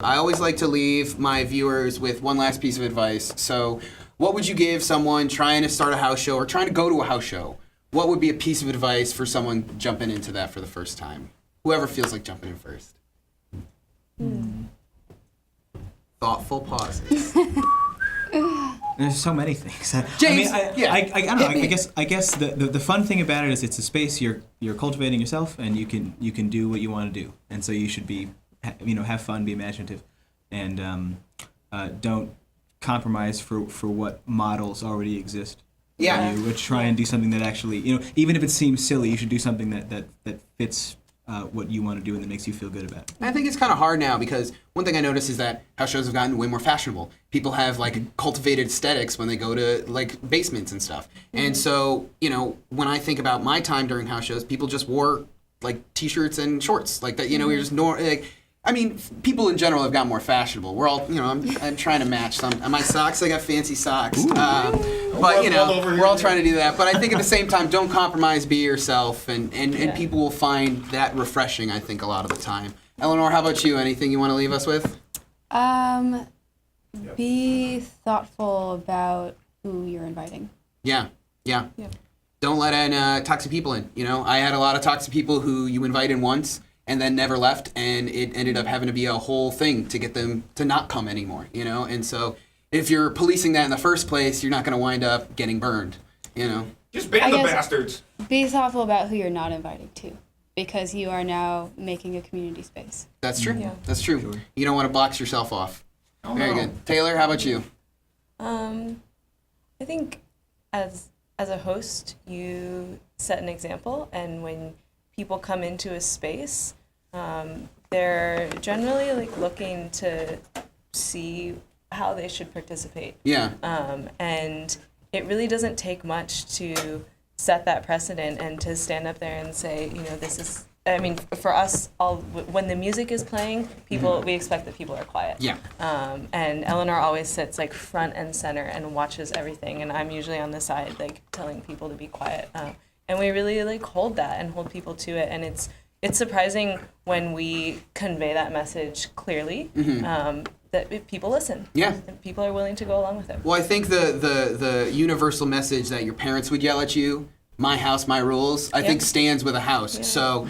I always like to leave my viewers with one last piece of advice. So, what would you give someone trying to start a house show or trying to go to a house show? What would be a piece of advice for someone jumping into that for the first time? Whoever feels like jumping in first. Thoughtful pauses. There's so many things. James, I don't know. I guess the fun thing about it is it's a space you're cultivating yourself, and you can do what you want to do, and so you should be, have fun, be imaginative, and don't compromise for what models already exist. Yeah. You would try and do something that actually, even if it seems silly, you should do something that fits what you want to do and that makes you feel good about it. I think it's kind of hard now because one thing I noticed is that house shows have gotten way more fashionable. People have like cultivated aesthetics when they go to like basements and stuff. And so, when I think about my time during house shows, people just wore like t-shirts and shorts like that. We're just people in general have gotten more fashionable. We're all, I'm trying to match some. My socks, I got fancy socks. But, we're all trying to do that. But I think at the same time, don't compromise, be yourself. And people will find that refreshing, I think, a lot of the time. Elanor, how about you? Anything you want to leave us with? Be thoughtful about who you're inviting. Yeah. Don't let toxic people in. I had a lot of toxic people who you invite in once and then never left, and it ended up having to be a whole thing to get them to not come anymore, And so if you're policing that in the first place, you're not going to wind up getting burned, Just ban the bastards. Be thoughtful about who you're not inviting to, because you are now making a community space. That's true. Yeah. That's true. Sure. You don't want to box yourself off. Very good. Taylor, how about you? I think as a host, you set an example, and when people come into a space, they're generally like looking to see how they should participate. Yeah. And it really doesn't take much to set that precedent and to stand up there and say, this is. I mean, for us, when the music is playing, we expect that people are quiet. Yeah. And Elanor always sits like front and center and watches everything, and I'm usually on the side like telling people to be quiet. And we really like hold that and hold people to it, and it's surprising when we convey that message clearly. That people listen. Yeah. And people are willing to go along with it. Well, I think the universal message that your parents would yell at you, my house, my rules, I think stands with a house. Yeah. So